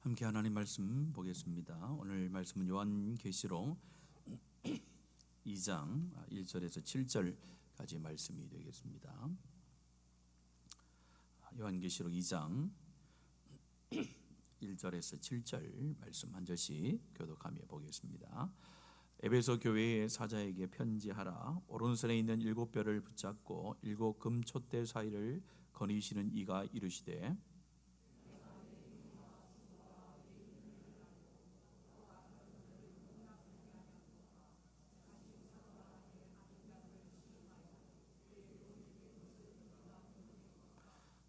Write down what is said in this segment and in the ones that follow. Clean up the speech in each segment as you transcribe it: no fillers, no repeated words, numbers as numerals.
함께 하나님 말씀 보겠습니다. 오늘 말씀은 요한계시록 2장 1절에서 7절까지 말씀이 되겠습니다. 요한계시록 2장 1절에서 7절 말씀 한 절씩 교독하며 보겠습니다. 에베소 교회의 사자에게 편지하라. 오른손에 있는 7뼈를 붙잡고 7 금촛대 사이를 거니시는 이가 이르시되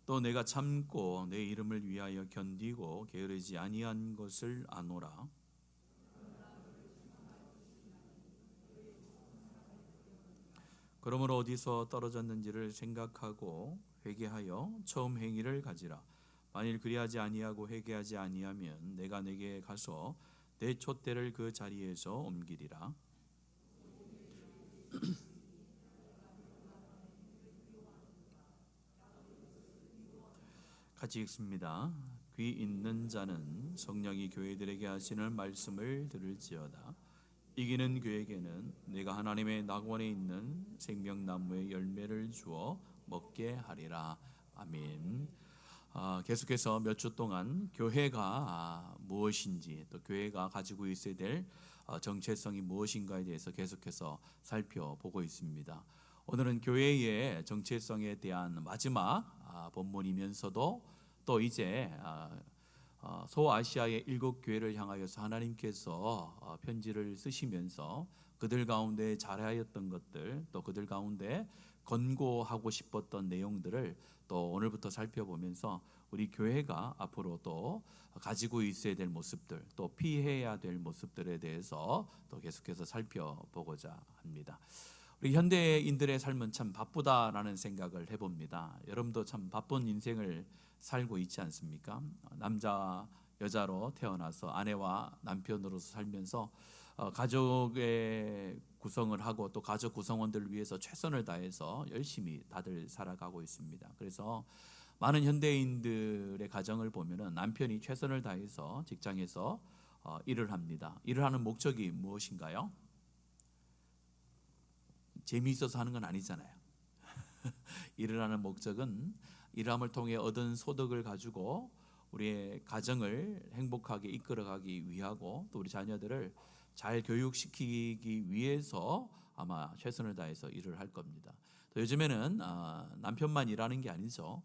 또 내가 참고 내 이름을 위하여 견디고 게으르지 아니한 것을 아노라. 그러므로 어디서 떨어졌는지를 생각하고 회개하여 처음 행위를 가지라. 만일 그리하지 아니하고 회개하지 아니하면 내가 내게 가서 내 촛대를 그 자리에서 옮기리라. 같이 읽습니다. 귀 있는 자는 성령이 교회들에게 하시는 말씀을 들을지어다. 이기는 교회에게는 내가 하나님의 낙원에 있는 생명나무의 열매를 주어 먹게 하리라. 아멘. 계속해서 몇 주 동안 교회가 무엇인지, 또 교회가 가지고 있어야 될 정체성이 무엇인가에 대해서 계속해서 살펴보고 있습니다. 오늘은 교회의 정체성에 대한 마지막 본문이면서도 또 이제 소아시아의 7교회를 향하여서 하나님께서 편지를 쓰시면서 그들 가운데 잘하였던 것들, 또 그들 가운데 권고하고 싶었던 내용들을 또 오늘부터 살펴보면서 우리 교회가 앞으로 또 가지고 있어야 될 모습들, 또 피해야 될 모습들에 대해서 또 계속해서 살펴보고자 합니다. 우리 현대인들의 삶은 참 바쁘다라는 생각을 해봅니다. 여러분도 참 바쁜 인생을 살고 있지 않습니까? 남자 여자로 태어나서 아내와 남편으로서 살면서 가족의 구성을 하고 또 가족 구성원들을 위해서 최선을 다해서 열심히 다들 살아가고 있습니다. 그래서 많은 현대인들의 가정을 보면은 남편이 최선을 다해서 직장에서 일을 합니다. 일을 하는 목적이 무엇인가요? 재미있어서 하는 건 아니잖아요. 일을 하는 목적은 일함을 통해 얻은 소득을 가지고 우리의 가정을 행복하게 이끌어가기 위하고 또 우리 자녀들을 잘 교육시키기 위해서 아마 최선을 다해서 일을 할 겁니다. 또 요즘에는 남편만 일하는 게 아니죠.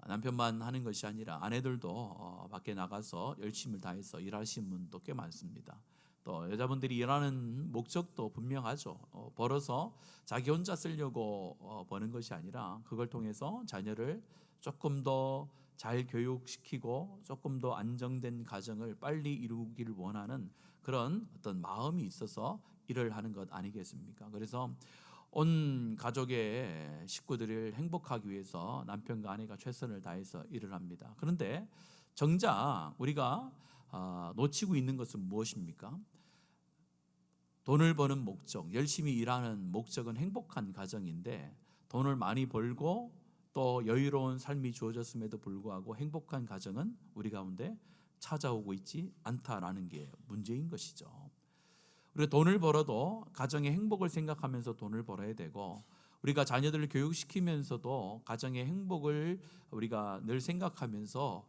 남편만 하는 것이 아니라 아내들도 밖에 나가서 열심을 다해서 일하시는 분도 꽤 많습니다. 또 여자분들이 일하는 목적도 분명하죠. 벌어서 자기 혼자 쓰려고 버는 것이 아니라 그걸 통해서 자녀를 조금 더 잘 교육시키고 조금 더 안정된 가정을 빨리 이루기를 원하는 그런 어떤 마음이 있어서 일을 하는 것 아니겠습니까? 그래서 온 가족의 식구들을 행복하기 위해서 남편과 아내가 최선을 다해서 일을 합니다. 그런데 정작 우리가 놓치고 있는 것은 무엇입니까? 돈을 버는 목적, 열심히 일하는 목적은 행복한 가정인데 돈을 많이 벌고 또 여유로운 삶이 주어졌음에도 불구하고 행복한 가정은 우리 가운데 찾아오고 있지 않다라는 게 문제인 것이죠. 우리가 돈을 벌어도 가정의 행복을 생각하면서 돈을 벌어야 되고 우리가 자녀들을 교육시키면서도 가정의 행복을 우리가 늘 생각하면서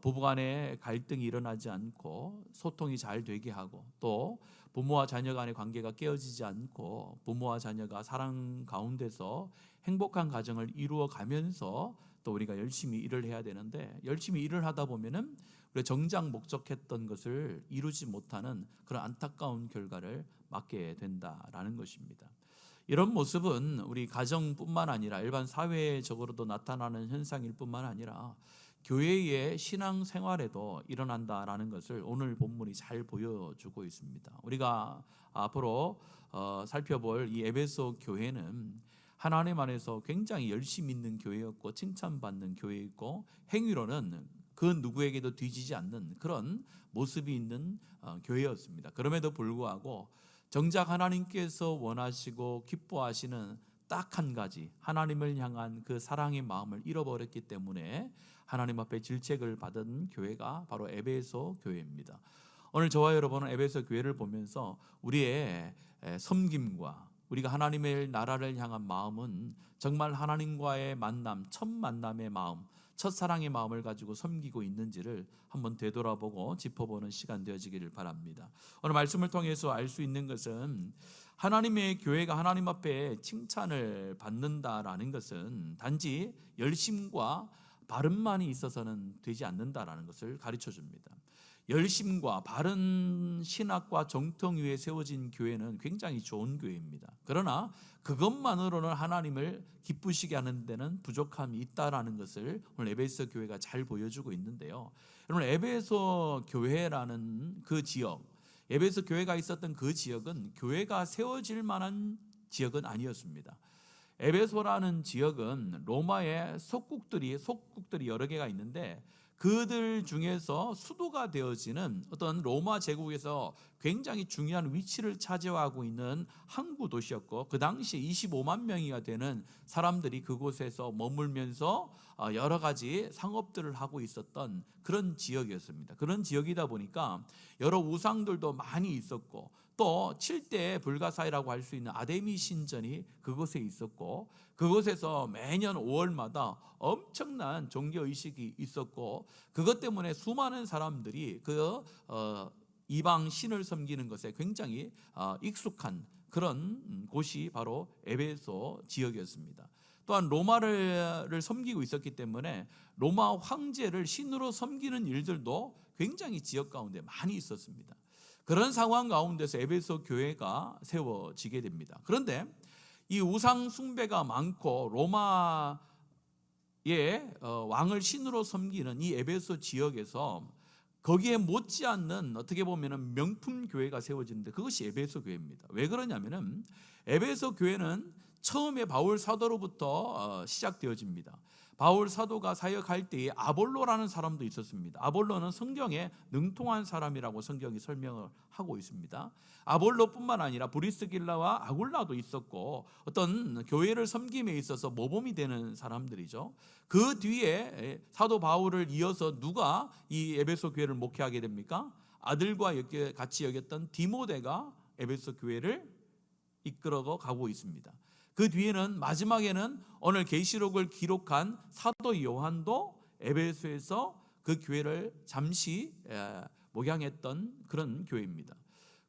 부부간의 갈등이 일어나지 않고 소통이 잘 되게 하고 또 부모와 자녀 간의 관계가 깨어지지 않고 부모와 자녀가 사랑 가운데서 행복한 가정을 이루어 가면서 또 우리가 열심히 일을 해야 되는데 열심히 일을 하다 보면은 우리가 정작 목적했던 것을 이루지 못하는 그런 안타까운 결과를 맞게 된다라는 것입니다. 이런 모습은 우리 가정뿐만 아니라 일반 사회적으로도 나타나는 현상일 뿐만 아니라 교회의 신앙생활에도 일어난다라는 것을 오늘 본문이 잘 보여주고 있습니다. 우리가 앞으로 살펴볼 이 에베소 교회는 하나님 안에서 굉장히 열심히 있는 교회였고 칭찬받는 교회였고 행위로는 그 누구에게도 뒤지지 않는 그런 모습이 있는 교회였습니다. 그럼에도 불구하고 정작 하나님께서 원하시고 기뻐하시는 딱 한 가지 하나님을 향한 그 사랑의 마음을 잃어버렸기 때문에 하나님 앞에 질책을 받은 교회가 바로 에베소 교회입니다. 오늘 저와 여러분은 에베소 교회를 보면서 우리의 섬김과 우리가 하나님의 나라를 향한 마음은 정말 하나님과의 만남, 첫 만남의 마음, 첫사랑의 마음을 가지고 섬기고 있는지를 한번 되돌아보고 짚어보는 시간 되어지기를 바랍니다. 오늘 말씀을 통해서 알 수 있는 것은 하나님의 교회가 하나님 앞에 칭찬을 받는다라는 것은 단지 열심과 바른만이 있어서는 되지 않는다라는 것을 가르쳐 줍니다. 열심과 바른 신학과 정통 위에 세워진 교회는 굉장히 좋은 교회입니다. 그러나 그것만으로는 하나님을 기쁘시게 하는 데는 부족함이 있다라는 것을 오늘 에베소 교회가 잘 보여주고 있는데요. 여러분, 에베소 교회라는 그 지역, 에베소 교회가 있었던 그 지역은 교회가 세워질 만한 지역은 아니었습니다. 에베소라는 지역은 로마의 속국들이 여러 개가 있는데 그들 중에서 수도가 되어지는 어떤 로마 제국에서 굉장히 중요한 위치를 차지하고 있는 항구 도시였고, 그 당시에 25만 명이가 되는 사람들이 그곳에서 머물면서 여러 가지 상업들을 하고 있었던 그런 지역이었습니다. 그런 지역이다 보니까 여러 우상들도 많이 있었고, 또 7대 불가사의라고 할 수 있는 아데미 신전이 그곳에 있었고, 그곳에서 매년 5월마다 엄청난 종교의식이 있었고, 그것 때문에 수많은 사람들이 그 이방 신을 섬기는 것에 굉장히 익숙한 그런 곳이 바로 에베소 지역이었습니다. 또한 로마를 섬기고 있었기 때문에 로마 황제를 신으로 섬기는 일들도 굉장히 지역 가운데 많이 있었습니다. 그런 상황 가운데서 에베소 교회가 세워지게 됩니다. 그런데 이 우상 숭배가 많고 로마의 왕을 신으로 섬기는 이 에베소 지역에서 거기에 못지않는 어떻게 보면 명품 교회가 세워지는데 그것이 에베소 교회입니다. 왜 그러냐면은 에베소 교회는 처음에 바울 사도로부터 시작되어집니다. 바울 사도가 사역할 때에 아볼로라는 사람도 있었습니다. 아볼로는 성경에 능통한 사람이라고 성경이 설명을 하고 있습니다. 아볼로뿐만 아니라 브리스길라와 아굴라도 있었고 어떤 교회를 섬김에 있어서 모범이 되는 사람들이죠. 그 뒤에 사도 바울을 이어서 누가 이 에베소 교회를 목회하게 됩니까? 아들과 같이 여겼던 디모데가 에베소 교회를 이끌어 가고 있습니다. 그 뒤에는 마지막에는 오늘 계시록을 기록한 사도 요한도 에베소에서 그 교회를 잠시 목양했던 그런 교회입니다.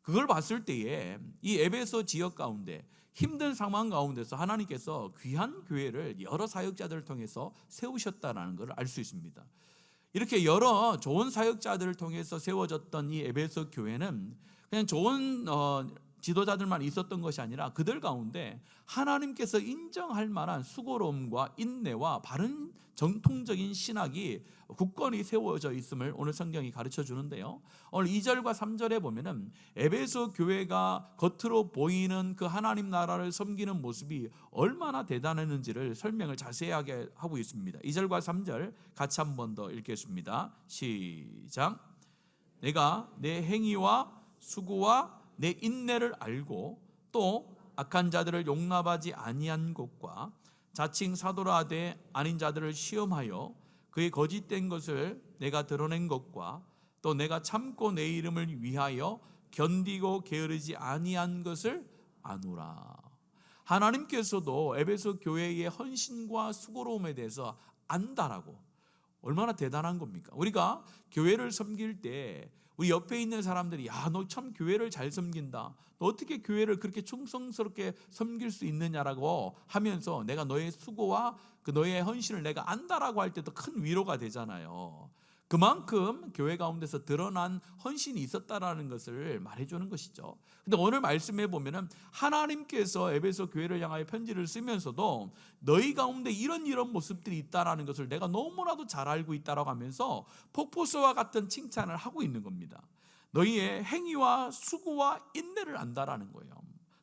그걸 봤을 때에 이 에베소 지역 가운데 힘든 상황 가운데서 하나님께서 귀한 교회를 여러 사역자들을 통해서 세우셨다는 걸 알 수 있습니다. 이렇게 여러 좋은 사역자들을 통해서 세워졌던 이 에베소 교회는 그냥 좋은 지도자들만 있었던 것이 아니라 그들 가운데 하나님께서 인정할 만한 수고로움과 인내와 바른 정통적인 신학이 굳건히 세워져 있음을 오늘 성경이 가르쳐 주는데요. 오늘 2절과 3절에 보면은 에베소 교회가 겉으로 보이는 그 하나님 나라를 섬기는 모습이 얼마나 대단했는지를 설명을 자세하게 하고 있습니다. 2절과 3절 같이 한 번 더 읽겠습니다. 시작. 내가 내 행위와 수고와 내 인내를 알고 또 악한 자들을 용납하지 아니한 것과 자칭 사도라 하되 아닌 자들을 시험하여 그의 거짓된 것을 내가 드러낸 것과 또 내가 참고 내 이름을 위하여 견디고 게으르지 아니한 것을 아노라. 하나님께서도 에베소 교회의 헌신과 수고로움에 대해서 안다라고. 얼마나 대단한 겁니까? 우리가 교회를 섬길 때 우리 옆에 있는 사람들이 야, 너 참 교회를 잘 섬긴다. 너 어떻게 교회를 그렇게 충성스럽게 섬길 수 있느냐라고 하면서 내가 너의 수고와 그 너의 헌신을 내가 안다라고 할 때도 큰 위로가 되잖아요. 그만큼 교회 가운데서 드러난 헌신이 있었다라는 것을 말해주는 것이죠. 근데 오늘 말씀해 보면은 하나님께서 에베소 교회를 향하여 편지를 쓰면서도 너희 가운데 이런 모습들이 있다라는 것을 내가 너무나도 잘 알고 있다라고 하면서 폭포수와 같은 칭찬을 하고 있는 겁니다. 너희의 행위와 수고와 인내를 안다라는 거예요.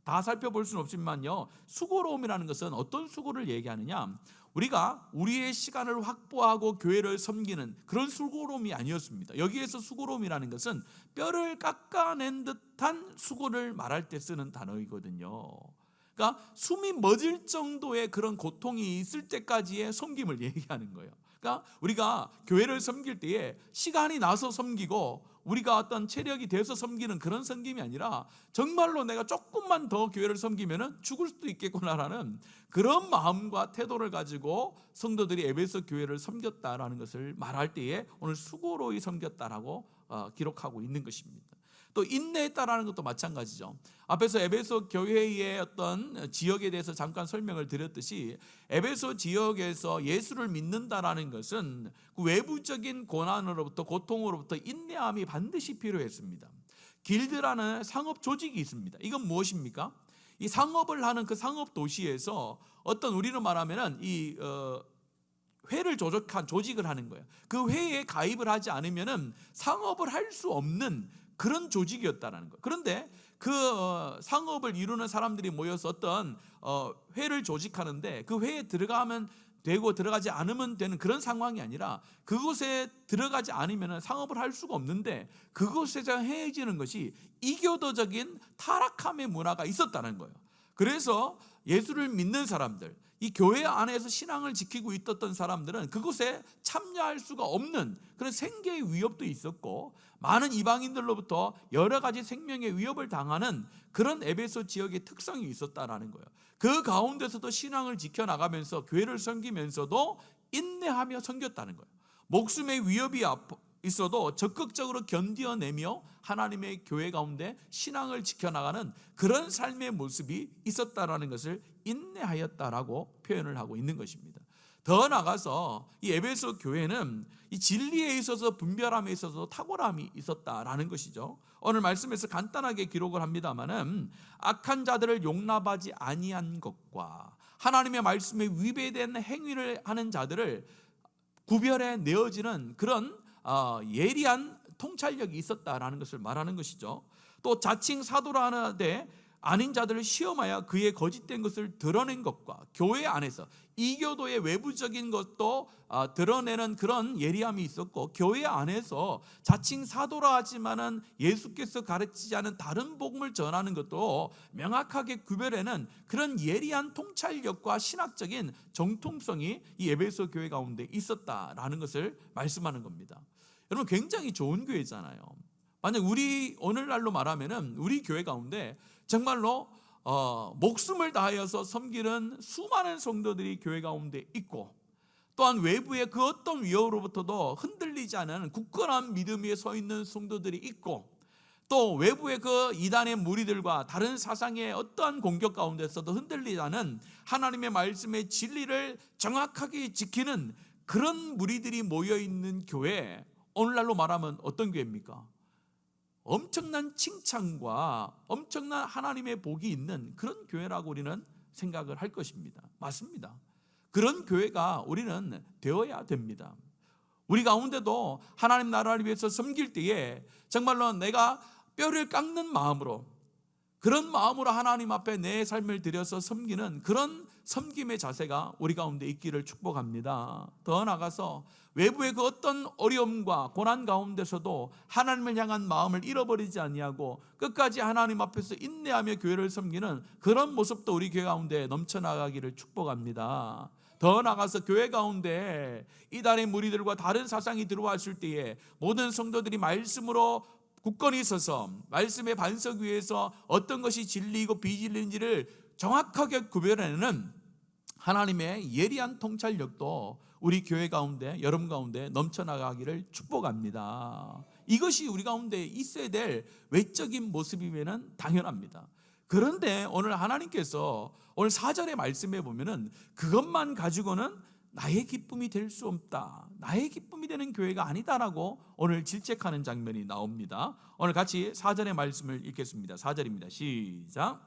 다 살펴볼 수는 없지만요, 수고로움이라는 것은 어떤 수고를 얘기하느냐, 우리가 우리의 시간을 확보하고 교회를 섬기는 그런 수고로움이 아니었습니다. 여기에서 수고로움이라는 것은 뼈를 깎아낸 듯한 수고를 말할 때 쓰는 단어이거든요. 그러니까 숨이 멎을 정도의 그런 고통이 있을 때까지의 섬김을 얘기하는 거예요. 그러니까 그러니까 우리가 교회를 섬길 때에 시간이 나서 섬기고 우리가 어떤 체력이 돼서 섬기는 그런 섬김이 아니라 정말로 내가 조금만 더 교회를 섬기면 죽을 수도 있겠구나라는 그런 마음과 태도를 가지고 성도들이 에베소 교회를 섬겼다라는 것을 말할 때에 오늘 수고로이 섬겼다라고 기록하고 있는 것입니다. 또 인내했다라는 것도 마찬가지죠. 앞에서 에베소 교회의 어떤 지역에 대해서 잠깐 설명을 드렸듯이 에베소 지역에서 예수를 믿는다라는 것은 그 외부적인 고난으로부터 고통으로부터 인내함이 반드시 필요했습니다. 길드라는 상업 조직이 있습니다. 이건 무엇입니까? 이 상업을 하는 그 상업 도시에서 어떤 우리로 말하면은 이 회를 조직한 조직을 하는 거예요. 그 회에 가입을 하지 않으면은 상업을 할 수 없는 그런 조직이었다라는 거예요. 그런데 그 상업을 이루는 사람들이 모여서 어떤 회를 조직하는데 그 회에 들어가면 되고 들어가지 않으면 되는 그런 상황이 아니라 그곳에 들어가지 않으면 상업을 할 수가 없는데 그곳에서 행해지는 것이 이교도적인 타락함의 문화가 있었다는 거예요. 그래서 예수를 믿는 사람들, 이 교회 안에서 신앙을 지키고 있었던 사람들은 그곳에 참여할 수가 없는 그런 생계의 위협도 있었고 많은 이방인들로부터 여러 가지 생명의 위협을 당하는 그런 에베소 지역의 특성이 있었다라는 거예요. 그 가운데서도 신앙을 지켜나가면서 교회를 섬기면서도 인내하며 섬겼다는 거예요. 목숨의 위협이 있어도 적극적으로 견뎌내며 하나님의 교회 가운데 신앙을 지켜나가는 그런 삶의 모습이 있었다라는 것을 인내하였다라고 표현을 하고 있는 것입니다. 더 나아가서 이 에베소 교회는 이 진리에 있어서 분별함에 있어서 탁월함이 있었다라는 것이죠. 오늘 말씀에서 간단하게 기록을 합니다마는 악한 자들을 용납하지 아니한 것과 하나님의 말씀에 위배된 행위를 하는 자들을 구별해 내어지는 그런 예리한 통찰력이 있었다라는 것을 말하는 것이죠. 또 자칭 사도라 하는데 아닌 자들을 시험하여 그의 거짓된 것을 드러낸 것과 교회 안에서 이교도의 외부적인 것도 드러내는 그런 예리함이 있었고 교회 안에서 자칭 사도라 하지만은 예수께서 가르치지 않은 다른 복음을 전하는 것도 명확하게 구별해내는 그런 예리한 통찰력과 신학적인 정통성이 이 에베소 교회 가운데 있었다라는 것을 말씀하는 겁니다. 여러분 굉장히 좋은 교회잖아요. 만약 우리 오늘날로 말하면은 우리 교회 가운데 정말로 목숨을 다하여서 섬기는 수많은 성도들이 교회 가운데 있고 또한 외부의 그 어떤 위협으로부터도 흔들리지 않은 굳건한 믿음 위에 서 있는 성도들이 있고 또 외부의 그 이단의 무리들과 다른 사상의 어떠한 공격 가운데서도 흔들리지 않은 하나님의 말씀의 진리를 정확하게 지키는 그런 무리들이 모여있는 교회, 오늘날로 말하면 어떤 교회입니까? 엄청난 칭찬과 엄청난 하나님의 복이 있는 그런 교회라고 우리는 생각을 할 것입니다. 맞습니다. 그런 교회가 우리는 되어야 됩니다. 우리 가운데도 하나님 나라를 위해서 섬길 때에 정말로 내가 뼈를 깎는 마음으로 그런 마음으로 하나님 앞에 내 삶을 들여서 섬기는 그런 섬김의 자세가 우리 가운데 있기를 축복합니다. 더 나아가서 외부의 그 어떤 어려움과 고난 가운데서도 하나님을 향한 마음을 잃어버리지 아니하고 끝까지 하나님 앞에서 인내하며 교회를 섬기는 그런 모습도 우리 교회 가운데 넘쳐나가기를 축복합니다. 더 나아가서 교회 가운데 이단의 무리들과 다른 사상이 들어왔을 때에 모든 성도들이 말씀으로 굳건히 서서 말씀의 반석 위에서 어떤 것이 진리이고 비진리인지를 정확하게 구별해내는 하나님의 예리한 통찰력도 우리 교회 가운데 여러분 가운데 넘쳐나가기를 축복합니다. 이것이 우리 가운데 있어야 될 외적인 모습이면 당연합니다. 그런데 오늘 하나님께서 오늘 4절의 말씀에 보면은 그것만 가지고는 나의 기쁨이 될 수 없다, 나의 기쁨이 되는 교회가 아니다라고 오늘 질책하는 장면이 나옵니다. 오늘 같이 4절의 말씀을 읽겠습니다. 4절입니다. 시작.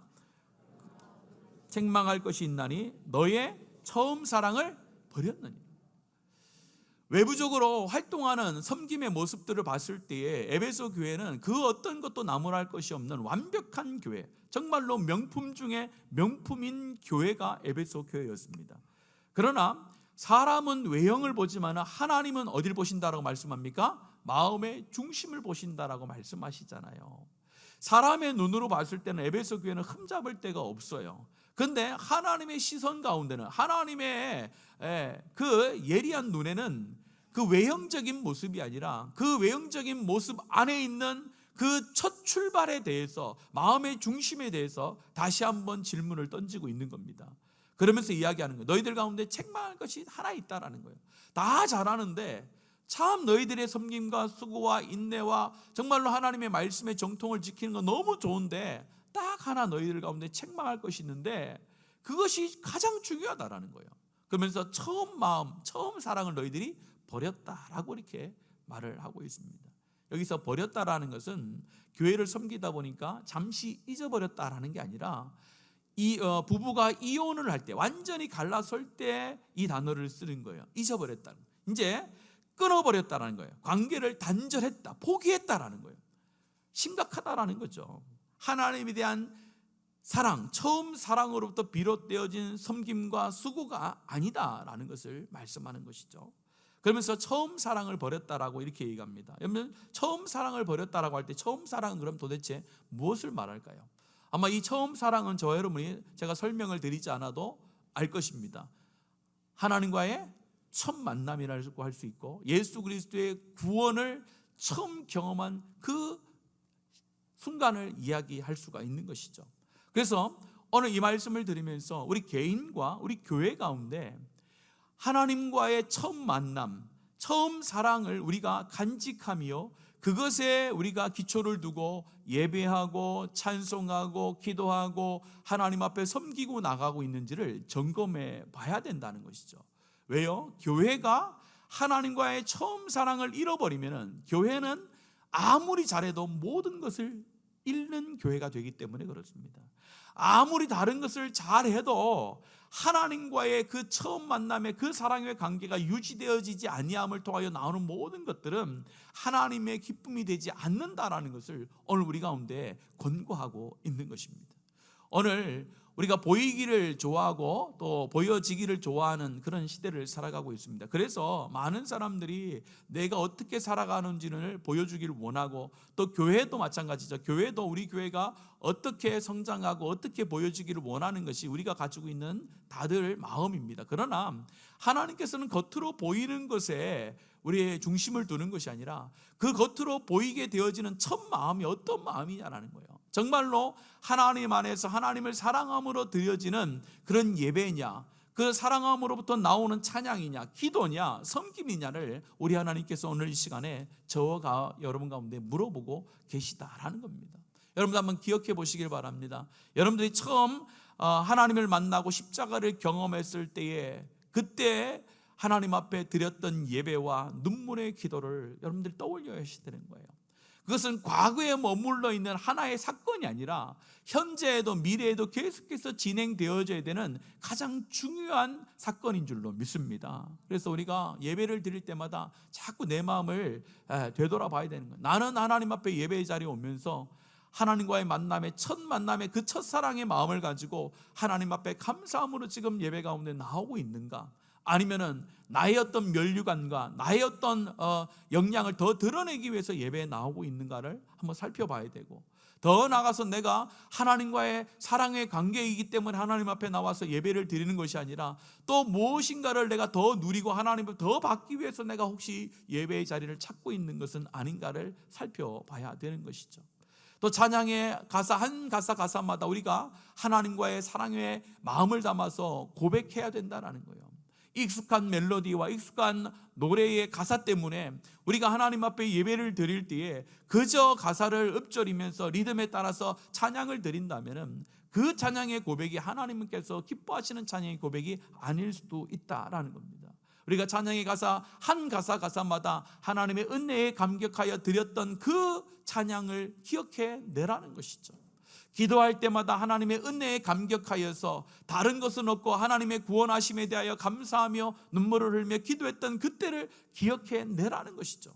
책망할 것이 있나니 너의 처음 사랑을 버렸느니. 외부적으로 활동하는 섬김의 모습들을 봤을 때에 에베소 교회는 그 어떤 것도 나무랄 것이 없는 완벽한 교회, 정말로 명품 중에 명품인 교회가 에베소 교회였습니다. 그러나 사람은 외형을 보지만 하나님은 어디를 보신다라고 말씀합니까? 마음의 중심을 보신다라고 말씀하시잖아요. 사람의 눈으로 봤을 때는 에베소 교회는 흠잡을 데가 없어요. 그런데 하나님의 시선 가운데는, 하나님의 그 예리한 눈에는 그 외형적인 모습이 아니라 그 외형적인 모습 안에 있는 그 첫 출발에 대해서, 마음의 중심에 대해서 다시 한번 질문을 던지고 있는 겁니다. 그러면서 이야기하는 거예요. 너희들 가운데 책망할 것이 하나 있다라는 거예요. 다 잘하는데 참 너희들의 섬김과 수고와 인내와 정말로 하나님의 말씀의 정통을 지키는 건 너무 좋은데 딱 하나 너희들 가운데 책망할 것이 있는데 그것이 가장 중요하다라는 거예요. 그러면서 처음 마음, 처음 사랑을 너희들이 버렸다라고 이렇게 말을 하고 있습니다. 여기서 버렸다라는 것은 교회를 섬기다 보니까 잠시 잊어버렸다라는 게 아니라 부부가 이혼을 할 때, 완전히 갈라설 때 이 단어를 쓰는 거예요. 잊어버렸다는 거예요. 이제 끊어버렸다라는 거예요. 관계를 단절했다, 포기했다라는 거예요. 심각하다라는 거죠. 하나님에 대한 사랑, 처음 사랑으로부터 비롯되어진 섬김과 수고가 아니다라는 것을 말씀하는 것이죠. 그러면서 처음 사랑을 버렸다라고 이렇게 얘기합니다. 여러분, 처음 사랑을 버렸다라고 할 때 처음 사랑은 그럼 도대체 무엇을 말할까요? 아마 이 처음 사랑은 저와 여러분이 제가 설명을 드리지 않아도 알 것입니다. 하나님과의 첫 만남이라고 할 수 있고 예수 그리스도의 구원을 처음 경험한 그 순간을 이야기할 수가 있는 것이죠. 그래서 오늘 이 말씀을 들으면서 우리 개인과 우리 교회 가운데 하나님과의 첫 만남, 처음 사랑을 우리가 간직하며 그것에 우리가 기초를 두고 예배하고 찬송하고 기도하고 하나님 앞에 섬기고 나가고 있는지를 점검해 봐야 된다는 것이죠. 왜요? 교회가 하나님과의 처음 사랑을 잃어버리면 교회는 아무리 잘해도 모든 것을 잃는 교회가 되기 때문에 그렇습니다. 아무리 다른 것을 잘해도 하나님과의 그 처음 만남의 그 사랑의 관계가 유지되어지지 아니함을 통하여 나오는 모든 것들은 하나님의 기쁨이 되지 않는다라는 것을 오늘 우리 가운데 권고하고 있는 것입니다. 오늘 우리가 보이기를 좋아하고 또 보여지기를 좋아하는 그런 시대를 살아가고 있습니다. 그래서 많은 사람들이 내가 어떻게 살아가는지를 보여주기를 원하고, 또 교회도 마찬가지죠. 교회도 우리 교회가 어떻게 성장하고 어떻게 보여지기를 원하는 것이 우리가 가지고 있는 다들 마음입니다. 그러나 하나님께서는 겉으로 보이는 것에 우리의 중심을 두는 것이 아니라 그 겉으로 보이게 되어지는 첫 마음이 어떤 마음이냐라는 거예요. 정말로 하나님 안에서 하나님을 사랑함으로 드려지는 그런 예배냐, 그 사랑함으로부터 나오는 찬양이냐, 기도냐, 섬김이냐를 우리 하나님께서 오늘 이 시간에 저와 여러분 가운데 물어보고 계시다라는 겁니다. 여러분도 한번 기억해 보시길 바랍니다. 여러분들이 처음 하나님을 만나고 십자가를 경험했을 때에 그때 하나님 앞에 드렸던 예배와 눈물의 기도를 여러분들이 떠올려야 되는 거예요. 그것은 과거에 머물러 있는 하나의 사건이 아니라 현재에도 미래에도 계속해서 진행되어져야 되는 가장 중요한 사건인 줄로 믿습니다. 그래서 우리가 예배를 드릴 때마다 자꾸 내 마음을 되돌아봐야 되는 거예요. 나는 하나님 앞에 예배의 자리에 오면서 하나님과의 만남의 첫 만남의 그 첫사랑의 마음을 가지고 하나님 앞에 감사함으로 지금 예배 가운데 나오고 있는가? 아니면은 나의 어떤 면류관과 나의 어떤 역량을 더 드러내기 위해서 예배에 나오고 있는가를 한번 살펴봐야 되고, 더 나아가서 내가 하나님과의 사랑의 관계이기 때문에 하나님 앞에 나와서 예배를 드리는 것이 아니라 또 무엇인가를 내가 더 누리고 하나님을 더 받기 위해서 내가 혹시 예배의 자리를 찾고 있는 것은 아닌가를 살펴봐야 되는 것이죠. 또 찬양의 가사 한 가사마다 우리가 하나님과의 사랑의 마음을 담아서 고백해야 된다는 거예요. 익숙한 멜로디와 익숙한 노래의 가사 때문에 우리가 하나님 앞에 예배를 드릴 때에 그저 가사를 읊조리면서 리듬에 따라서 찬양을 드린다면 그 찬양의 고백이 하나님께서 기뻐하시는 찬양의 고백이 아닐 수도 있다라는 겁니다. 우리가 찬양의 가사 한 가사마다 하나님의 은혜에 감격하여 드렸던 그 찬양을 기억해 내라는 것이죠. 기도할 때마다 하나님의 은혜에 감격하여서 다른 것은 없고 하나님의 구원하심에 대하여 감사하며 눈물을 흘리며 기도했던 그때를 기억해 내라는 것이죠.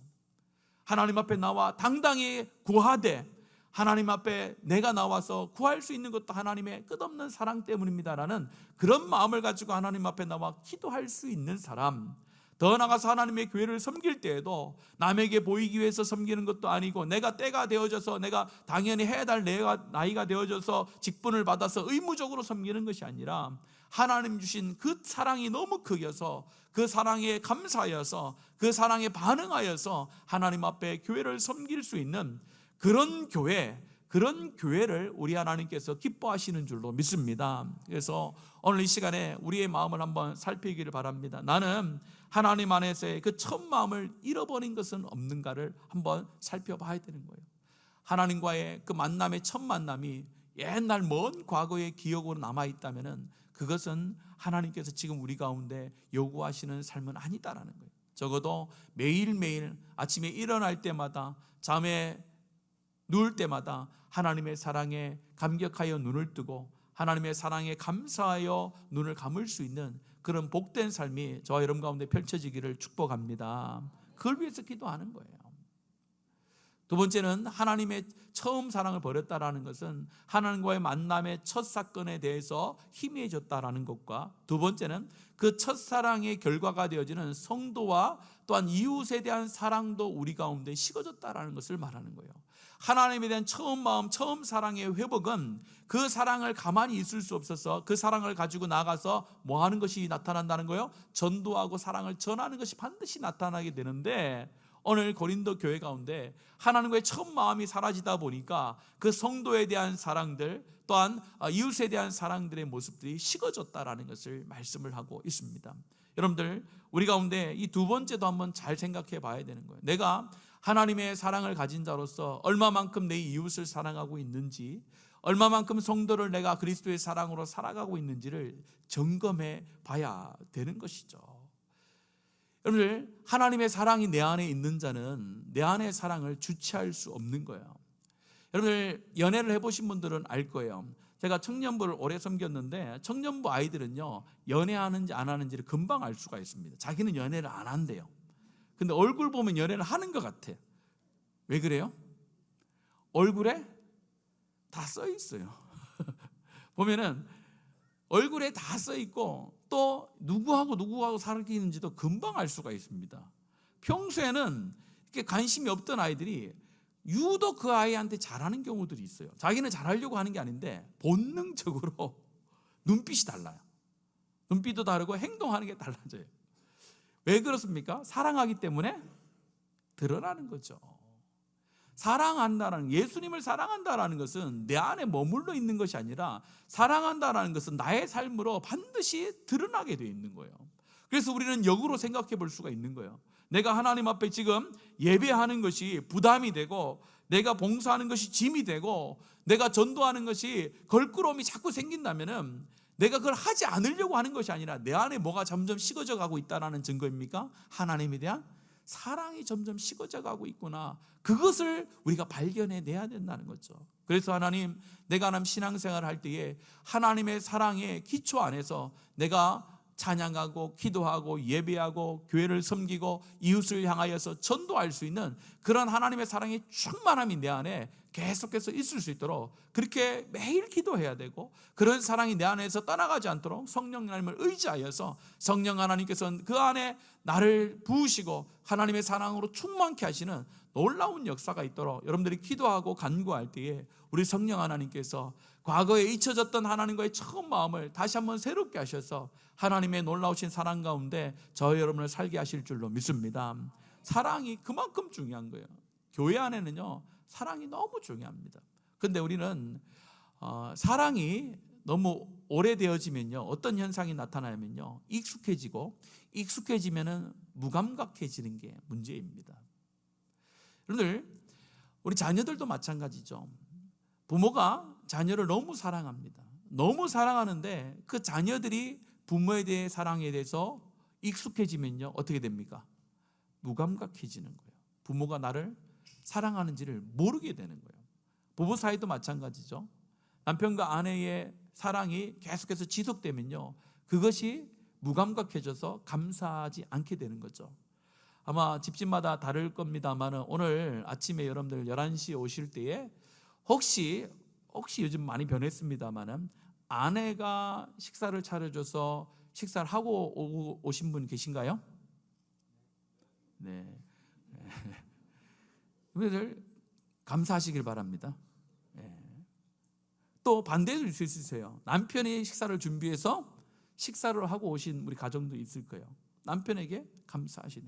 하나님 앞에 나와 당당히 구하되 하나님 앞에 내가 나와서 구할 수 있는 것도 하나님의 끝없는 사랑 때문입니다라는 그런 마음을 가지고 하나님 앞에 나와 기도할 수 있는 사람, 더 나아가서 하나님의 교회를 섬길 때에도 남에게 보이기 위해서 섬기는 것도 아니고, 내가 때가 되어져서 내가 당연히 해야 될 나이가 되어져서 직분을 받아서 의무적으로 섬기는 것이 아니라, 하나님 주신 그 사랑이 너무 크여서 그 사랑에 감사하여서 그 사랑에 반응하여서 하나님 앞에 교회를 섬길 수 있는 그런 교회를 우리 하나님께서 기뻐하시는 줄로 믿습니다. 그래서 오늘 이 시간에 우리의 마음을 한번 살피기를 바랍니다. 나는 하나님 안에서의 그 첫 마음을 잃어버린 것은 없는가를 한번 살펴봐야 되는 거예요. 하나님과의 그 만남의 첫 만남이 옛날 먼 과거의 기억으로 남아있다면 그것은 하나님께서 지금 우리 가운데 요구하시는 삶은 아니다라는 거예요. 적어도 매일매일 아침에 일어날 때마다, 잠에 누울 때마다 하나님의 사랑에 감격하여 눈을 뜨고 하나님의 사랑에 감사하여 눈을 감을 수 있는 그런 복된 삶이 저와 여러분 가운데 펼쳐지기를 축복합니다. 그걸 위해서 기도하는 거예요. 두 번째는 하나님의 처음 사랑을 버렸다라는 것은 하나님과의 만남의 첫 사건에 대해서 희미해졌다라는 것과, 두 번째는 그 첫사랑의 결과가 되어지는 성도와 또한 이웃에 대한 사랑도 우리 가운데 식어졌다라는 것을 말하는 거예요. 하나님에 대한 처음 마음, 처음 사랑의 회복은 그 사랑을 가만히 있을 수 없어서 그 사랑을 가지고 나가서 뭐 하는 것이 나타난다는 거예요? 전도하고 사랑을 전하는 것이 반드시 나타나게 되는데, 오늘 고린도 교회 가운데 하나님과의 첫 마음이 사라지다 보니까 그 성도에 대한 사랑들, 또한 이웃에 대한 사랑들의 모습들이 식어졌다라는 것을 말씀을 하고 있습니다. 여러분들, 우리 가운데 이 두 번째도 한번 잘 생각해 봐야 되는 거예요. 내가 하나님의 사랑을 가진 자로서 얼마만큼 내 이웃을 사랑하고 있는지, 얼마만큼 성도를 내가 그리스도의 사랑으로 살아가고 있는지를 점검해 봐야 되는 것이죠. 여러분들, 하나님의 사랑이 내 안에 있는 자는 내 안의 사랑을 주체할 수 없는 거예요. 여러분들, 연애를 해보신 분들은 알 거예요. 제가 청년부를 오래 섬겼는데 청년부 아이들은요, 연애하는지 안 하는지를 금방 알 수가 있습니다. 자기는 연애를 안 한대요. 근데 얼굴 보면 연애를 하는 것 같아. 왜 그래요? 얼굴에 다 써 있어요. 보면은 얼굴에 다 써 있고, 또 누구하고 사귀는지도 금방 알 수가 있습니다. 평소에는 이렇게 관심이 없던 아이들이 유독 그 아이한테 잘하는 경우들이 있어요. 자기는 잘하려고 하는 게 아닌데 본능적으로 눈빛이 달라요. 눈빛도 다르고 행동하는 게 달라져요. 왜 그렇습니까? 사랑하기 때문에 드러나는 거죠. 사랑한다라는, 예수님을 사랑한다라는 것은 내 안에 머물러 있는 것이 아니라, 사랑한다라는 것은 나의 삶으로 반드시 드러나게 되어 있는 거예요. 그래서 우리는 역으로 생각해 볼 수가 있는 거예요. 내가 하나님 앞에 지금 예배하는 것이 부담이 되고, 내가 봉사하는 것이 짐이 되고, 내가 전도하는 것이 걸끄러움이 자꾸 생긴다면은 내가 그걸 하지 않으려고 하는 것이 아니라 내 안에 뭐가 점점 식어져 가고 있다는 증거입니까? 하나님에 대한 사랑이 점점 식어져 가고 있구나. 그것을 우리가 발견해내야 된다는 거죠. 그래서 하나님, 내가 하나님 신앙생활을 할 때에 하나님의 사랑의 기초 안에서 내가 찬양하고 기도하고 예배하고 교회를 섬기고 이웃을 향하여서 전도할 수 있는 그런 하나님의 사랑의 충만함이 내 안에 계속해서 있을 수 있도록 그렇게 매일 기도해야 되고, 그런 사랑이 내 안에서 떠나가지 않도록 성령 하나님을 의지하여서 성령 하나님께서는 그 안에 나를 부으시고 하나님의 사랑으로 충만케 하시는 놀라운 역사가 있도록 여러분들이 기도하고 간구할 때에 우리 성령 하나님께서 과거에 잊혀졌던 하나님과의 처음 마음을 다시 한번 새롭게 하셔서 하나님의 놀라우신 사랑 가운데 저희 여러분을 살게 하실 줄로 믿습니다. 사랑이 그만큼 중요한 거예요. 교회 안에는요, 사랑이 너무 중요합니다. 그런데 우리는 사랑이 너무 오래되어지면요, 어떤 현상이 나타나면요, 익숙해지면은 무감각해지는 게 문제입니다. 여러분들, 우리 자녀들도 마찬가지죠. 부모가 자녀를 너무 사랑합니다. 너무 사랑하는데 그 자녀들이 부모에 대해 사랑에 대해서 익숙해지면요, 어떻게 됩니까? 무감각해지는 거예요. 부모가 나를 사랑하는지를 모르게 되는 거예요. 부부 사이도 마찬가지죠. 남편과 아내의 사랑이 계속해서 지속되면요, 그것이 무감각해져서 감사하지 않게 되는 거죠. 아마 집집마다 다를 겁니다만 오늘 아침에 여러분들 11시에 오실 때에 혹시 요즘 많이 변했습니다만 아내가 식사를 차려줘서 식사를 하고 오신 분 계신가요? 네. 여러분들 감사하시길 바랍니다. 또 반대도 있을 수 있어요. 남편이 식사를 준비해서 식사를 하고 오신 우리 가정도 있을 거예요. 남편에게 감사하시는.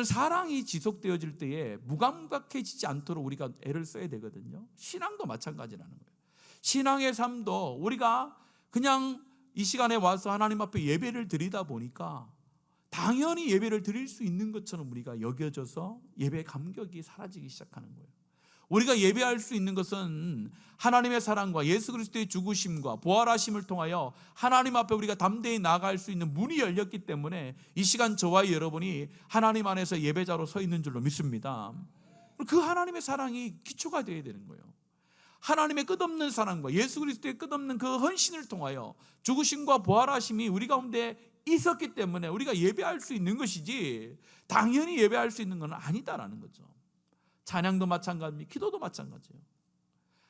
사랑이 지속되어질 때에 무감각해지지 않도록 우리가 애를 써야 되거든요. 신앙도 마찬가지라는 거예요. 신앙의 삶도 우리가 그냥 이 시간에 와서 하나님 앞에 예배를 드리다 보니까 당연히 예배를 드릴 수 있는 것처럼 우리가 여겨져서 예배 감격이 사라지기 시작하는 거예요. 우리가 예배할 수 있는 것은 하나님의 사랑과 예수 그리스도의 죽으심과 부활하심을 통하여 하나님 앞에 우리가 담대히 나아갈 수 있는 문이 열렸기 때문에 이 시간 저와 여러분이 하나님 안에서 예배자로 서 있는 줄로 믿습니다. 그 하나님의 사랑이 기초가 되어야 되는 거예요. 하나님의 끝없는 사랑과 예수 그리스도의 끝없는 그 헌신을 통하여 죽으심과 부활하심이 우리 가운데 있었기 때문에 우리가 예배할 수 있는 것이지 당연히 예배할 수 있는 건 아니다라는 거죠. 찬양도 마찬가지입니다. 기도도 마찬가지예요.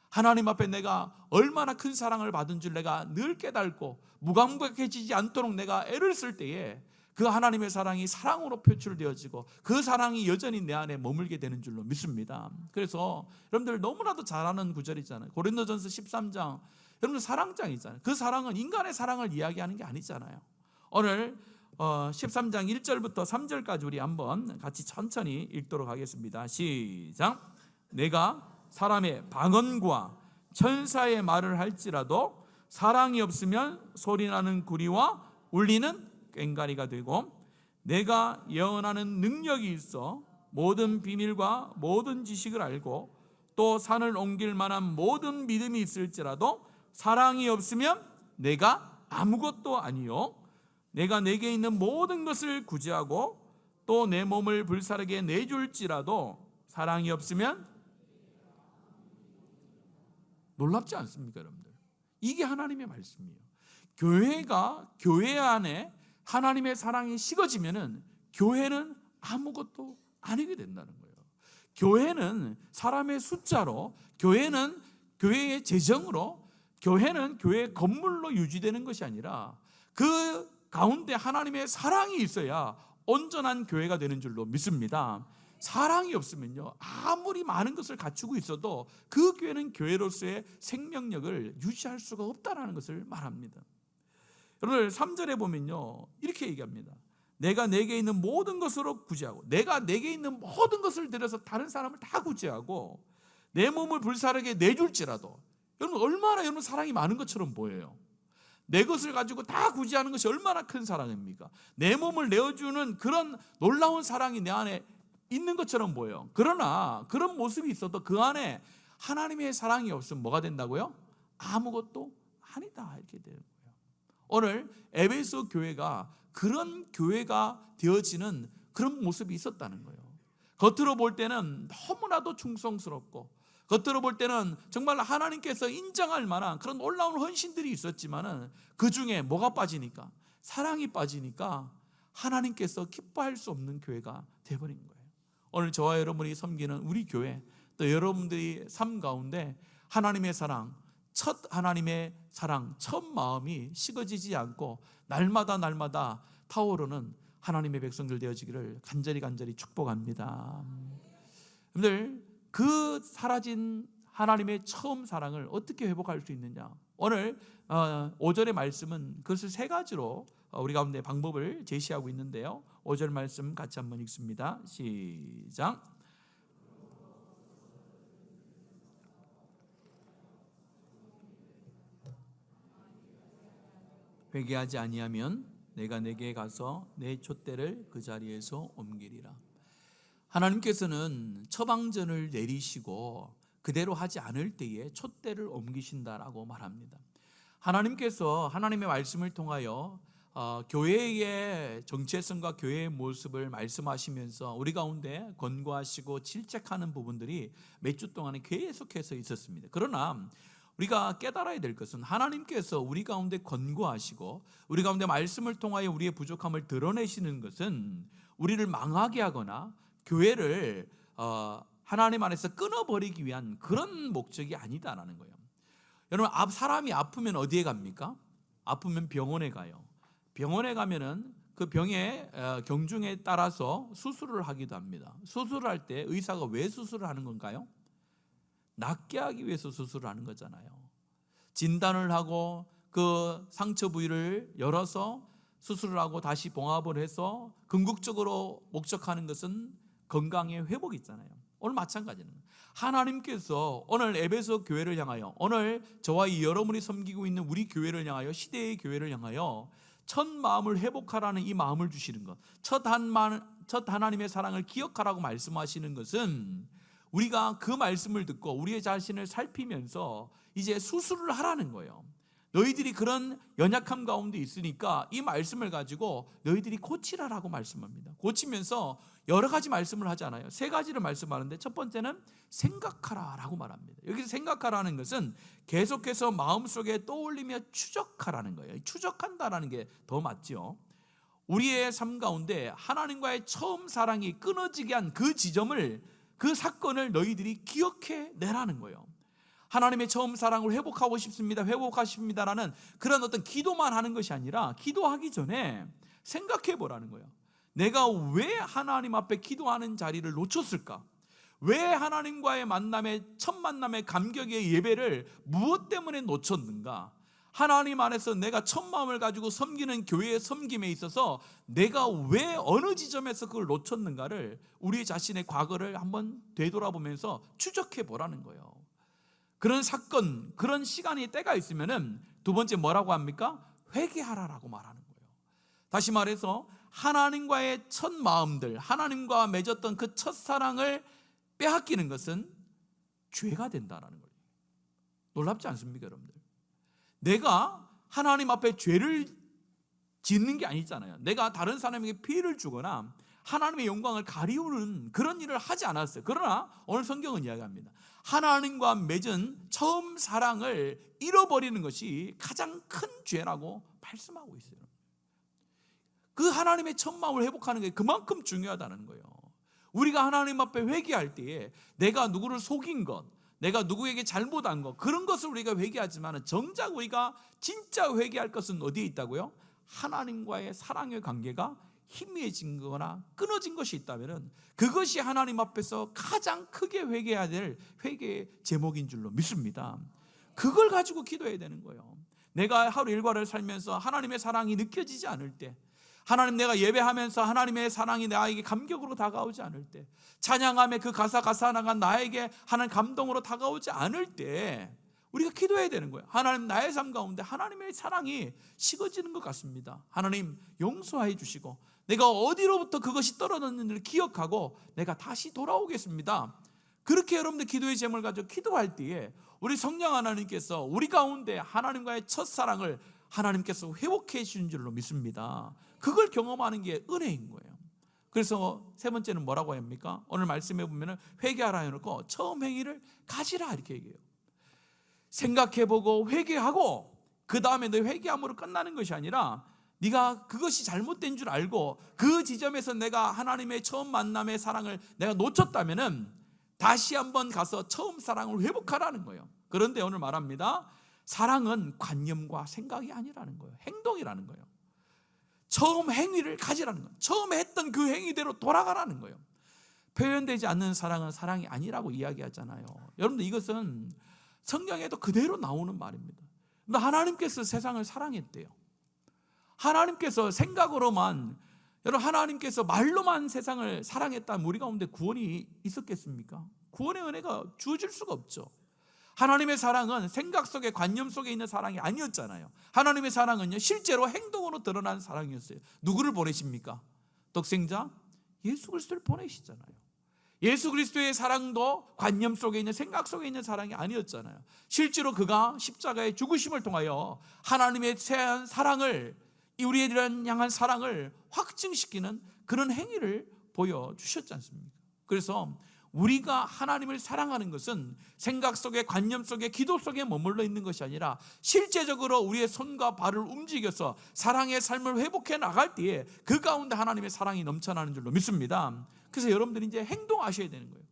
하나님 앞에 내가 얼마나 큰 사랑을 받은 줄 내가 늘 깨닫고 무감각해지지 않도록 내가 애를 쓸 때에 그 하나님의 사랑이 사랑으로 표출되어지고 그 사랑이 여전히 내 안에 머물게 되는 줄로 믿습니다. 그래서 여러분들 너무나도 잘 아는 구절이잖아요. 고린도전서 13장 여러분들 사랑장이잖아요. 그 사랑은 인간의 사랑을 이야기하는 게 아니잖아요. 오늘 13장 1절부터 3절까지 우리 한번 같이 천천히 읽도록 하겠습니다. 시작. 내가 사람의 방언과 천사의 말을 할지라도 사랑이 없으면 소리나는 구리와 울리는 꽹과리가 되고, 내가 예언하는 능력이 있어 모든 비밀과 모든 지식을 알고 또 산을 옮길 만한 모든 믿음이 있을지라도 사랑이 없으면 내가 아무것도 아니요, 내가 내게 있는 모든 것을 구제하고 또 내 몸을 불사르게 내줄지라도 사랑이 없으면, 놀랍지 않습니까 여러분들? 이게 하나님의 말씀이에요. 교회 안에 하나님의 사랑이 식어지면은 교회는 아무것도 아니게 된다는 거예요. 교회는 사람의 숫자로, 교회는 교회의 재정으로, 교회는 교회의 건물로 유지되는 것이 아니라 그 가운데 하나님의 사랑이 있어야 온전한 교회가 되는 줄로 믿습니다. 사랑이 없으면요, 아무리 많은 것을 갖추고 있어도 그 교회는 교회로서의 생명력을 유지할 수가 없다는 것을 말합니다. 여러분 3절에 보면요 이렇게 얘기합니다. 내가 내게 있는 모든 것으로 구제하고, 내가 내게 있는 모든 것을 들여서 다른 사람을 다 구제하고 내 몸을 불사르게 내줄지라도, 여러분 얼마나 여러분 사랑이 많은 것처럼 보여요. 내 것을 가지고 다 구제하는 것이 얼마나 큰 사랑입니까? 내 몸을 내어주는 그런 놀라운 사랑이 내 안에 있는 것처럼 보여요. 그러나 그런 모습이 있어도 그 안에 하나님의 사랑이 없으면 뭐가 된다고요? 아무것도 아니다 이렇게 되는 거예요. 오늘 에베소 교회가 그런 교회가 되어지는 그런 모습이 있었다는 거예요. 겉으로 볼 때는 너무나도 충성스럽고, 겉으로 볼 때는 정말 하나님께서 인정할 만한 그런 놀라운 헌신들이 있었지만은 그 중에 뭐가 빠지니까? 사랑이 빠지니까 하나님께서 기뻐할 수 없는 교회가 되어버린 거예요. 오늘 저와 여러분이 섬기는 우리 교회, 또 여러분들이 삶 가운데 하나님의 사랑, 첫 하나님의 사랑, 첫 마음이 식어지지 않고 날마다 타오르는 하나님의 백성들 되어지기를 간절히 축복합니다. 여러분들 그 사라진 하나님의 처음 사랑을 어떻게 회복할 수 있느냐? 오늘 5절의 말씀은 그것을 세 가지로 우리 가운데 방법을 제시하고 있는데요. 5절 말씀 같이 한번 읽습니다. 시작. 회개하지 아니하면 내가 내게 가서 내 촛대를 그 자리에서 옮기리라. 하나님께서는 처방전을 내리시고 그대로 하지 않을 때에 촛대를 옮기신다라고 말합니다. 하나님께서 하나님의 말씀을 통하여 교회의 정체성과 교회의 모습을 말씀하시면서 우리 가운데 권고하시고 질책하는 부분들이 몇 주 동안에 계속해서 있었습니다. 그러나 우리가 깨달아야 될 것은 하나님께서 우리 가운데 권고하시고 우리 가운데 말씀을 통하여 우리의 부족함을 드러내시는 것은 우리를 망하게 하거나 교회를 하나님 안에서 끊어버리기 위한 그런 목적이 아니다라는 거예요. 여러분 사람이 아프면 어디에 갑니까? 아프면 병원에 가요. 병원에 가면은 그 병의 경중에 따라서 수술을 하기도 합니다. 수술을 할 때 의사가 왜 수술을 하는 건가요? 낫게 하기 위해서 수술을 하는 거잖아요. 진단을 하고 그 상처 부위를 열어서 수술을 하고 다시 봉합을 해서 궁극적으로 목적하는 것은 건강의 회복이 있잖아요. 오늘 마찬가지는 하나님께서 오늘 에베소 교회를 향하여, 오늘 저와 여러분이 섬기고 있는 우리 교회를 향하여, 시대의 교회를 향하여 첫 마음을 회복하라는 이 마음을 주시는 것, 첫 하나님의 사랑을 기억하라고 말씀하시는 것은 우리가 그 말씀을 듣고 우리의 자신을 살피면서 이제 수술을 하라는 거예요. 너희들이 그런 연약함 가운데 있으니까 이 말씀을 가지고 너희들이 고치라라고 말씀합니다. 고치면서 여러 가지 말씀을 하잖아요. 세 가지를 말씀하는데 첫 번째는 생각하라라고 말합니다. 여기서 생각하라는 것은 계속해서 마음속에 떠올리며 추적하라는 거예요. 추적한다라는 게 더 맞죠. 우리의 삶 가운데 하나님과의 처음 사랑이 끊어지게 한 그 지점을, 그 사건을 너희들이 기억해 내라는 거예요. 하나님의 처음 사랑을 회복하고 싶습니다, 회복하십니다라는 그런 어떤 기도만 하는 것이 아니라 기도하기 전에 생각해 보라는 거예요. 내가 왜 하나님 앞에 기도하는 자리를 놓쳤을까? 왜 하나님과의 첫 만남의 감격의 예배를 무엇 때문에 놓쳤는가? 하나님 안에서 내가 첫 마음을 가지고 섬기는 교회의 섬김에 있어서 내가 왜 어느 지점에서 그걸 놓쳤는가를 우리 자신의 과거를 한번 되돌아보면서 추적해 보라는 거예요. 그런 사건, 그런 시간이 때가 있으면은 두 번째 뭐라고 합니까? 회개하라라고 말하는 거예요. 다시 말해서 하나님과의 첫 마음들, 하나님과 맺었던 그 첫사랑을 빼앗기는 것은 죄가 된다라는 거예요. 놀랍지 않습니까, 여러분들? 내가 하나님 앞에 죄를 짓는 게 아니잖아요. 내가 다른 사람에게 피해를 주거나 하나님의 영광을 가리우는 그런 일을 하지 않았어요. 그러나 오늘 성경은 이야기합니다. 하나님과 맺은 처음 사랑을 잃어버리는 것이 가장 큰 죄라고 말씀하고 있어요. 그 하나님의 첫 마음을 회복하는 게 그만큼 중요하다는 거예요. 우리가 하나님 앞에 회개할 때에 내가 누구를 속인 것, 내가 누구에게 잘못한 것, 그런 것을 우리가 회개하지만 정작 우리가 진짜 회개할 것은 어디에 있다고요? 하나님과의 사랑의 관계가 희미해진 거나 끊어진 것이 있다면 그것이 하나님 앞에서 가장 크게 회개해야 될 회개의 제목인 줄로 믿습니다. 그걸 가지고 기도해야 되는 거예요. 내가 하루 일과를 살면서 하나님의 사랑이 느껴지지 않을 때, 하나님, 내가 예배하면서 하나님의 사랑이 나에게 감격으로 다가오지 않을 때, 찬양함의 그 가사 나간 나에게 하나님 감동으로 다가오지 않을 때 우리가 기도해야 되는 거예요. 하나님, 나의 삶 가운데 하나님의 사랑이 식어지는 것 같습니다. 하나님, 용서해 주시고 내가 어디로부터 그것이 떨어졌는지를 기억하고 내가 다시 돌아오겠습니다. 그렇게 여러분들 기도의 제목을 가지고 기도할 때에 우리 성령 하나님께서 우리 가운데 하나님과의 첫사랑을 하나님께서 회복해 주신 줄로 믿습니다. 그걸 경험하는 게 은혜인 거예요. 그래서 세 번째는 뭐라고 합니까? 오늘 말씀해 보면 회개하라 해놓고 처음 행위를 가지라 이렇게 얘기해요. 생각해보고 회개하고 그 다음에 너 회개함으로 끝나는 것이 아니라 네가 그것이 잘못된 줄 알고 그 지점에서 내가 하나님의 처음 만남의 사랑을 내가 놓쳤다면은 다시 한번 가서 처음 사랑을 회복하라는 거예요. 그런데 오늘 말합니다. 사랑은 관념과 생각이 아니라는 거예요. 행동이라는 거예요. 처음 행위를 가지라는 거예요. 처음에 했던 그 행위대로 돌아가라는 거예요. 표현되지 않는 사랑은 사랑이 아니라고 이야기하잖아요. 여러분들 이것은 성경에도 그대로 나오는 말입니다. 근데 하나님께서 세상을 사랑했대요. 하나님께서 생각으로만, 여러분 하나님께서 말로만 세상을 사랑했다면 우리 가운데 구원이 있었겠습니까? 구원의 은혜가 주어질 수가 없죠. 하나님의 사랑은 생각 속에, 관념 속에 있는 사랑이 아니었잖아요. 하나님의 사랑은요 실제로 행동으로 드러난 사랑이었어요. 누구를 보내십니까? 독생자 예수 그리스도를 보내시잖아요. 예수 그리스도의 사랑도 관념 속에 있는, 생각 속에 있는 사랑이 아니었잖아요. 실제로 그가 십자가의 죽으심을 통하여 하나님의 새한 사랑을, 우리를 향한 사랑을 확증시키는 그런 행위를 보여주셨지 않습니까? 그래서 우리가 하나님을 사랑하는 것은 생각 속에, 관념 속에, 기도 속에 머물러 있는 것이 아니라 실제적으로 우리의 손과 발을 움직여서 사랑의 삶을 회복해 나갈 때에 그 가운데 하나님의 사랑이 넘쳐나는 줄로 믿습니다. 그래서 여러분들이 이제 행동하셔야 되는 거예요.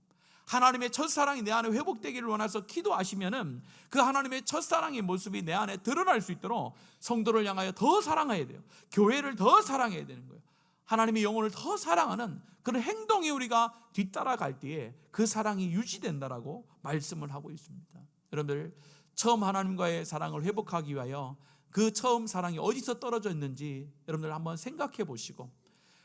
하나님의 첫사랑이 내 안에 회복되기를 원해서 기도하시면은 그 하나님의 첫사랑의 모습이 내 안에 드러날 수 있도록 성도를 향하여 더 사랑해야 돼요. 교회를 더 사랑해야 되는 거예요. 하나님의 영혼을 더 사랑하는 그런 행동이 우리가 뒤따라갈 때에 그 사랑이 유지된다라고 말씀을 하고 있습니다. 여러분들, 처음 하나님과의 사랑을 회복하기 위하여 그 처음 사랑이 어디서 떨어져 있는지 여러분들 한번 생각해 보시고,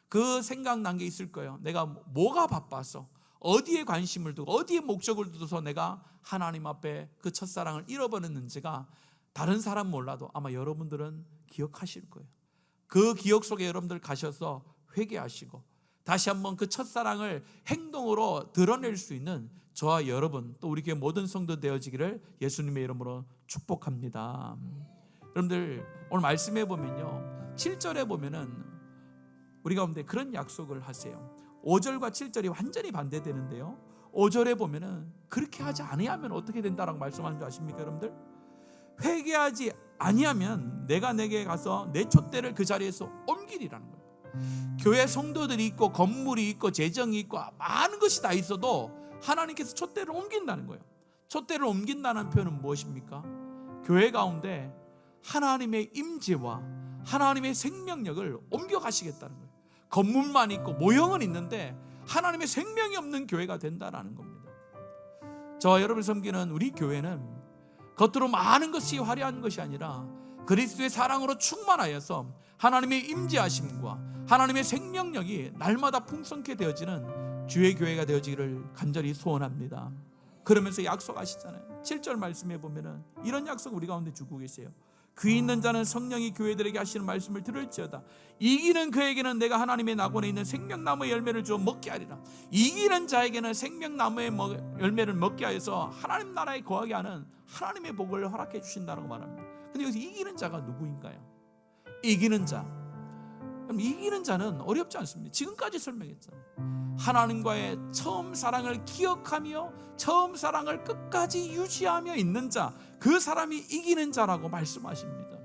그 생각난 게 있을 거예요. 내가 뭐가 바빠서, 어디에 관심을 두고, 어디에 목적을 두어서 내가 하나님 앞에 그 첫사랑을 잃어버렸는지가 다른 사람 몰라도 아마 여러분들은 기억하실 거예요. 그 기억 속에 여러분들 가셔서 회개하시고 다시 한번 그 첫사랑을 행동으로 드러낼 수 있는 저와 여러분, 또 우리 교회 모든 성도 되어지기를 예수님의 이름으로 축복합니다. 여러분들, 오늘 말씀해 보면요, 7절에 보면은 우리 가운데 그런 약속을 하세요. 5절과 7절이 완전히 반대되는데요, 5절에 보면은 그렇게 하지 아니하면 어떻게 된다라고 말씀하는 줄 아십니까? 여러분들, 회개하지 아니하면 내가 내게 가서 내 촛대를 그 자리에서 옮기리라는 거예요. 교회 성도들이 있고 건물이 있고 재정이 있고 많은 것이 다 있어도 하나님께서 촛대를 옮긴다는 거예요. 촛대를 옮긴다는 표현은 무엇입니까? 교회 가운데 하나님의 임재와 하나님의 생명력을 옮겨가시겠다는 거예요. 건물만 있고 모형은 있는데 하나님의 생명이 없는 교회가 된다는 겁니다. 저와 여러분을 섬기는 우리 교회는 겉으로 많은 것이 화려한 것이 아니라 그리스도의 사랑으로 충만하여서 하나님의 임재하심과 하나님의 생명력이 날마다 풍성케 되어지는 주의 교회가 되어지기를 간절히 소원합니다. 그러면서 약속하시잖아요. 7절 말씀해 보면은 이런 약속 우리 가운데 주고 계세요. 귀 있는 자는 성령이 교회들에게 하시는 말씀을 들을지어다. 이기는 그에게는 내가 하나님의 낙원에 있는 생명나무의 열매를 주어 먹게 하리라. 이기는 자에게는 생명나무의 열매를 먹게 하여서 하나님 나라에 거하게 하는 하나님의 복을 허락해 주신다고 말합니다. 근데 여기서 이기는 자가 누구인가요? 이기는 자. 그럼 이기는 자는 어렵지 않습니다. 지금까지 설명했잖아요. 하나님과의 처음 사랑을 기억하며 처음 사랑을 끝까지 유지하며 있는 자, 그 사람이 이기는 자라고 말씀하십니다.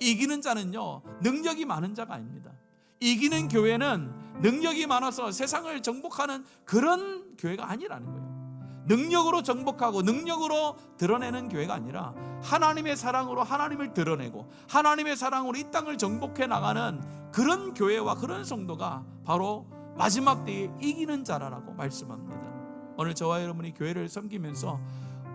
이기는 자는요, 능력이 많은 자가 아닙니다. 이기는 교회는 능력이 많아서 세상을 정복하는 그런 교회가 아니라는 거예요. 능력으로 정복하고 능력으로 드러내는 교회가 아니라 하나님의 사랑으로 하나님을 드러내고 하나님의 사랑으로 이 땅을 정복해 나가는 그런 교회와 그런 성도가 바로 마지막 때에 이기는 자라고 말씀합니다. 오늘 저와 여러분이 교회를 섬기면서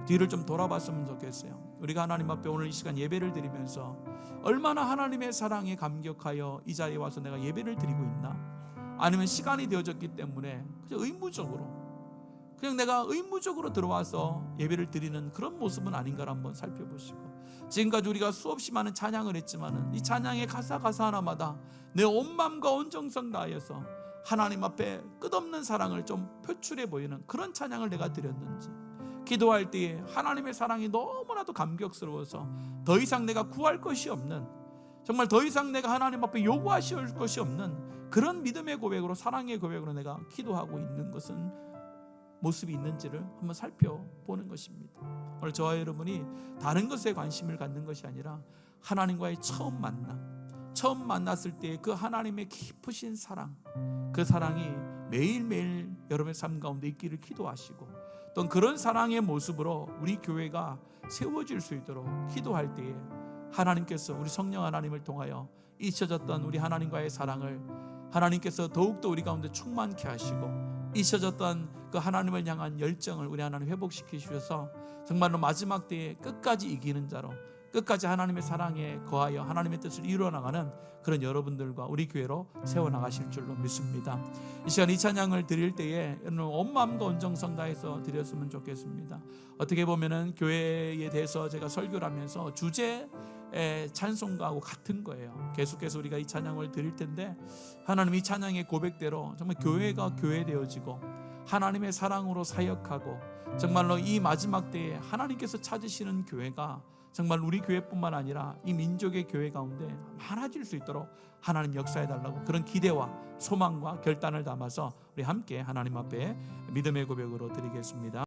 뒤를 좀 돌아봤으면 좋겠어요. 우리가 하나님 앞에 오늘 이 시간 예배를 드리면서 얼마나 하나님의 사랑에 감격하여 이 자리에 와서 내가 예배를 드리고 있나? 아니면 시간이 되어졌기 때문에 그냥 의무적으로 그냥 내가 의무적으로 들어와서 예배를 드리는 그런 모습은 아닌가를 한번 살펴보시고, 지금까지 우리가 수없이 많은 찬양을 했지만은 이 찬양의 가사 하나마다 내 온 마음과 온 정성 다하여서 하나님 앞에 끝없는 사랑을 좀 표출해 보이는 그런 찬양을 내가 드렸는지, 기도할 때에 하나님의 사랑이 너무나도 감격스러워서 더 이상 내가 구할 것이 없는, 정말 더 이상 내가 하나님 앞에 요구하실 것이 없는 그런 믿음의 고백으로, 사랑의 고백으로 내가 기도하고 있는 것은 모습이 있는지를 한번 살펴보는 것입니다. 오늘 저와 여러분이 다른 것에 관심을 갖는 것이 아니라 하나님과의 처음 만났을 때 그 하나님의 깊으신 사랑, 그 사랑이 매일매일 여러분의 삶 가운데 있기를 기도하시고, 또 그런 사랑의 모습으로 우리 교회가 세워질 수 있도록 기도할 때에 하나님께서 우리 성령 하나님을 통하여 잊혀졌던 우리 하나님과의 사랑을 하나님께서 더욱더 우리 가운데 충만케 하시고, 잊혀졌던 그 하나님을 향한 열정을 우리 하나님 회복시키셔서 정말로 마지막 때에 끝까지 이기는 자로, 끝까지 하나님의 사랑에 거하여 하나님의 뜻을 이루어나가는 그런 여러분들과 우리 교회로 세워나가실 줄로 믿습니다. 이 시간 이 찬양을 드릴 때에 여러분 온 마음과 온 정성 다해서 드렸으면 좋겠습니다. 어떻게 보면은 교회에 대해서 제가 설교를 하면서 주제 찬송가하고 같은 거예요. 계속해서 우리가 이 찬양을 드릴 텐데, 하나님 이 찬양의 고백대로 정말 교회가 교회되어지고 하나님의 사랑으로 사역하고 정말로 이 마지막 때에 하나님께서 찾으시는 교회가 정말 우리 교회뿐만 아니라 이 민족의 교회 가운데 많아질 수 있도록 하나님 역사해달라고 그런 기대와 소망과 결단을 담아서 우리 함께 하나님 앞에 믿음의 고백으로 드리겠습니다.